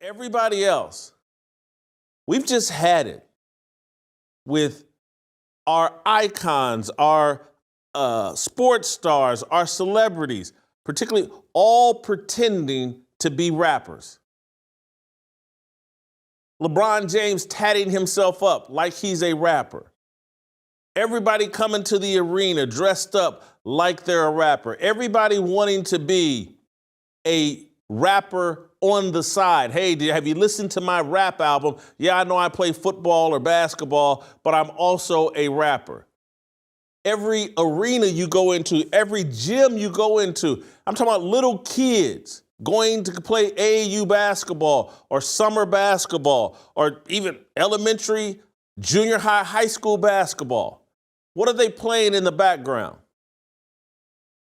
Everybody else, we've just had it with our icons, our sports stars, our celebrities, particularly all pretending to be rappers. LeBron James tatting himself up like he's a rapper. Everybody coming to the arena dressed up like they're a rapper. Everybody wanting to be a rapper on the side. Hey, have you listened to my rap album? Yeah, I know I play football or basketball, but I'm also a rapper. Every arena you go into, every gym you go into, I'm talking about little kids going to play AAU basketball or summer basketball or even elementary, junior high, high school basketball. What are they playing in the background?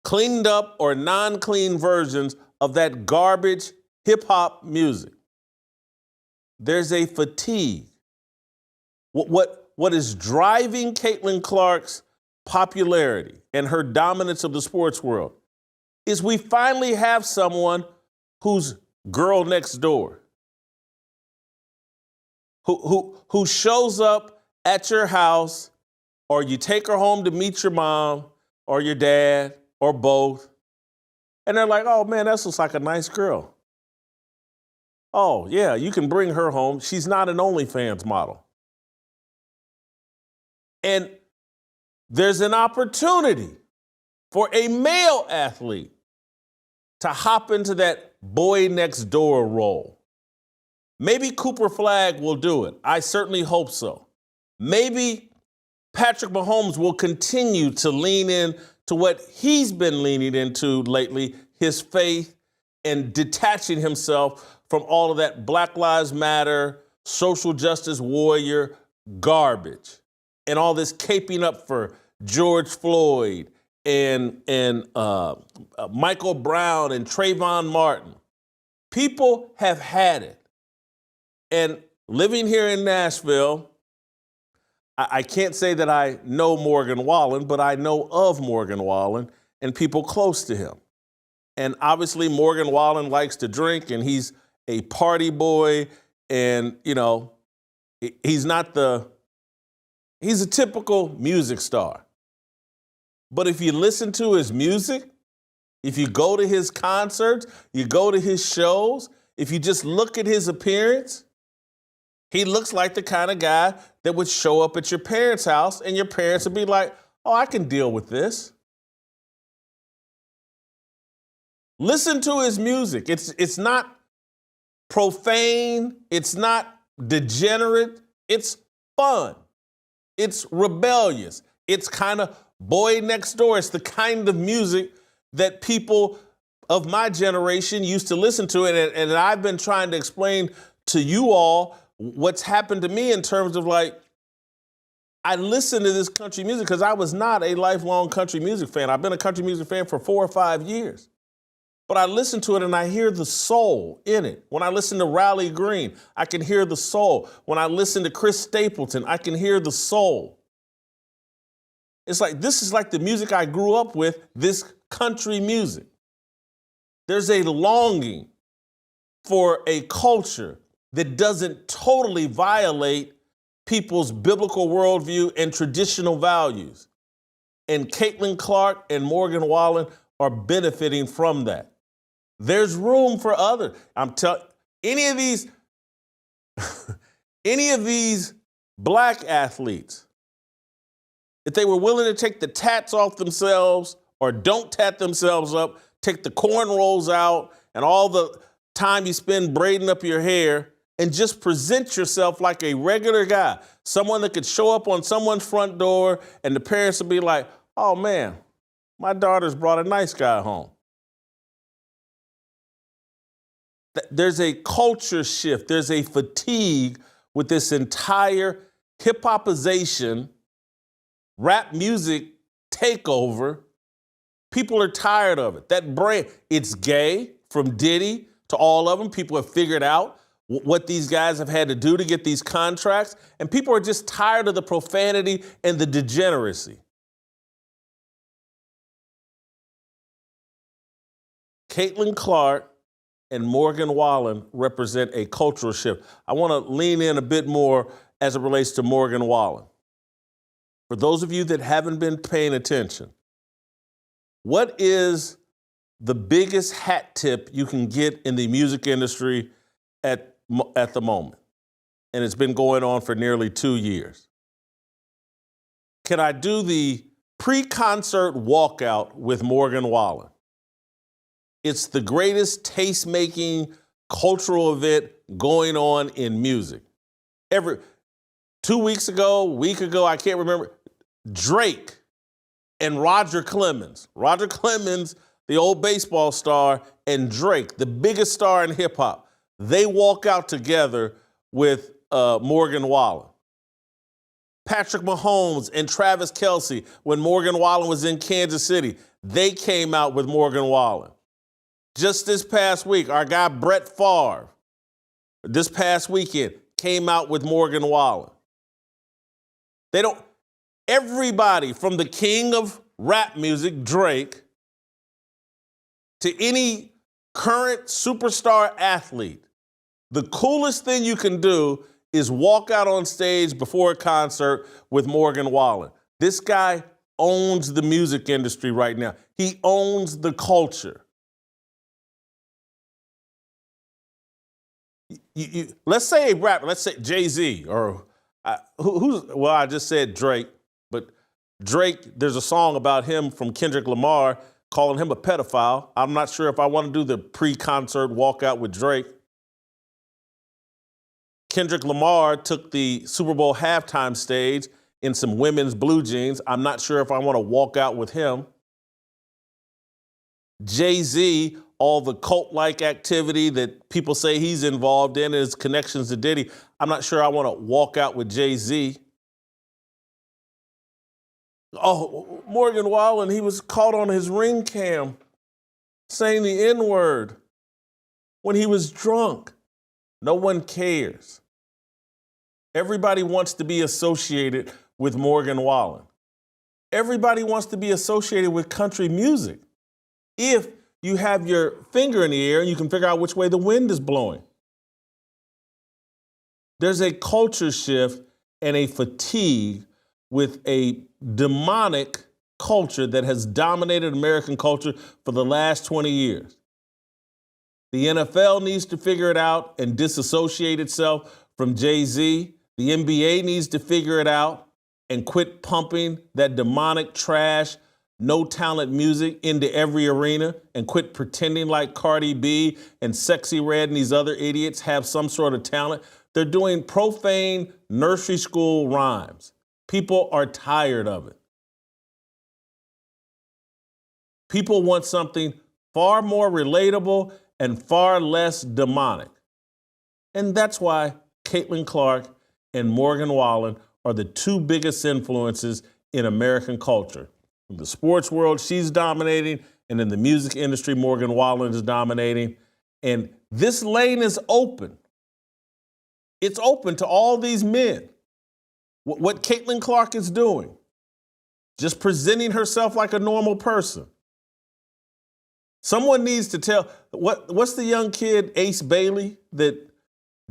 Cleaned up or non-clean versions of that garbage hip-hop music. There's a fatigue. What is driving Caitlin Clark's popularity and her dominance of the sports world is we finally have someone who's girl next door, who shows up at your house, or you take her home to meet your mom or your dad or both, and they're like, oh man, that looks like a nice girl. Oh yeah, you can bring her home. She's not an OnlyFans model. And there's an opportunity for a male athlete to hop into that boy next door role. Maybe Cooper Flagg will do it. I certainly hope so. Maybe Patrick Mahomes will continue to lean in to what he's been leaning into lately, his faith, and detaching himself from all of that Black Lives Matter, social justice warrior garbage, and all this caping up for George Floyd and Michael Brown and Trayvon Martin. People have had it. And living here in Nashville, I can't say that I know Morgan Wallen, but I know of Morgan Wallen and people close to him. And obviously Morgan Wallen likes to drink and he's a party boy, and he's a typical music star. But if you listen to his music, if you go to his concerts, you go to his shows, if you just look at his appearance, he looks like the kind of guy that would show up at your parents' house and your parents would be like, oh, I can deal with this. Listen to his music. It's not profane. It's not degenerate. It's fun. It's rebellious. It's kind of boy next door. It's the kind of music that people of my generation used to listen to. And I've been trying to explain to you all what's happened to me in terms of I listened to this country music because I was not a lifelong country music fan. I've been a country music fan for 4 or 5 years. But I listen to it and I hear the soul in it. When I listen to Riley Green, I can hear the soul. When I listen to Chris Stapleton, I can hear the soul. It's like, this is like the music I grew up with, this country music. There's a longing for a culture that doesn't totally violate people's biblical worldview and traditional values. And Caitlin Clark and Morgan Wallen are benefiting from that. There's room for others. I'm telling any of these black athletes, if they were willing to take the tats off themselves or don't tat themselves up, take the cornrows out and all the time you spend braiding up your hair and just present yourself like a regular guy, someone that could show up on someone's front door and the parents would be like, oh man, my daughter's brought a nice guy home. There's a culture shift. There's a fatigue with this entire hip-hopization, rap music takeover. People are tired of it. That brand, it's gay, from Diddy to all of them. People have figured out what these guys have had to do to get these contracts. And people are just tired of the profanity and the degeneracy. Caitlin Clark and Morgan Wallen represent a cultural shift. I want to lean in a bit more as it relates to Morgan Wallen. For those of you that haven't been paying attention, what is the biggest hat tip you can get in the music industry at the moment? And it's been going on for nearly 2 years. Can I do the pre-concert walkout with Morgan Wallen? It's the greatest taste-making cultural event going on in music. 2 weeks ago, week ago, I can't remember, Drake and Roger Clemens. Roger Clemens, the old baseball star, and Drake, the biggest star in hip hop. They walk out together with Morgan Wallen. Patrick Mahomes and Travis Kelce, when Morgan Wallen was in Kansas City, they came out with Morgan Wallen. Just this past week, our guy Brett Farve, this past weekend, came out with Morgan Wallen. Everybody from the king of rap music, Drake, to any current superstar athlete, the coolest thing you can do is walk out on stage before a concert with Morgan Wallen. This guy owns the music industry right now. He owns the culture. Let's say a rapper, let's say Jay-Z, or I just said Drake, but Drake, there's a song about him from Kendrick Lamar calling him a pedophile. I'm not sure if I want to do the pre-concert walkout with Drake. Kendrick Lamar took the Super Bowl halftime stage in some women's blue jeans. I'm not sure if I want to walk out with him. Jay-Z, all the cult-like activity that people say he's involved in, his connections to Diddy, I'm not sure I want to walk out with Jay-Z. Oh, Morgan Wallen, he was caught on his ring cam saying the N-word when he was drunk. No one cares. Everybody wants to be associated with Morgan Wallen. Everybody wants to be associated with country music. If you have your finger in the air and you can figure out which way the wind is blowing. There's a culture shift and a fatigue with a demonic culture that has dominated American culture for the last 20 years. The NFL needs to figure it out and disassociate itself from Jay-Z. The NBA needs to figure it out and quit pumping that demonic trash, no talent music into every arena and quit pretending like Cardi B and Sexy Red and these other idiots have some sort of talent. They're doing profane nursery school rhymes. People are tired of it. People want something far more relatable and far less demonic. And that's why Caitlin Clark and Morgan Wallen are the two biggest influences in American culture. In the sports world, she's dominating, and in the music industry, Morgan Wallen is dominating. And this lane is open. It's open to all these men. What Caitlin Clark is doing, just presenting herself like a normal person. Someone needs to tell, what's the young kid, Ace Bailey, that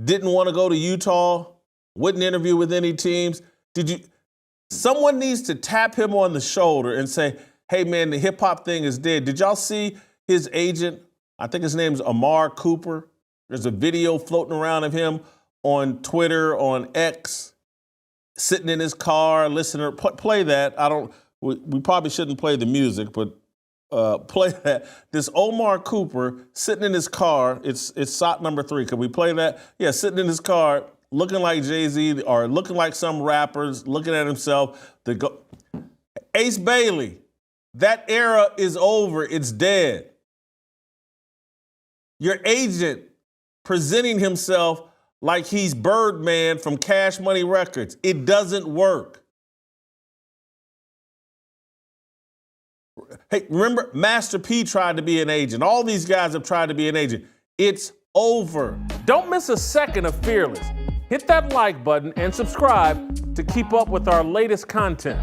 didn't want to go to Utah, wouldn't interview with any teams? Someone needs to tap him on the shoulder and say, hey man, the hip hop thing is dead. Did y'all see his agent? I think his name's Amar Cooper. There's a video floating around of him on Twitter, on X, sitting in his car, listening. Play that. We probably shouldn't play the music, but play that. This Omar Cooper sitting in his car. It's SOT number 3. Could we play that? Yeah, sitting in his car, looking like Jay-Z or looking like some rappers, looking at himself. Ace Bailey, that era is over. It's dead. Your agent presenting himself like he's Birdman from Cash Money Records. It doesn't work. Hey, remember, Master P tried to be an agent. All these guys have tried to be an agent. It's over. Don't miss a second of Fearless. Hit that like button and subscribe to keep up with our latest content.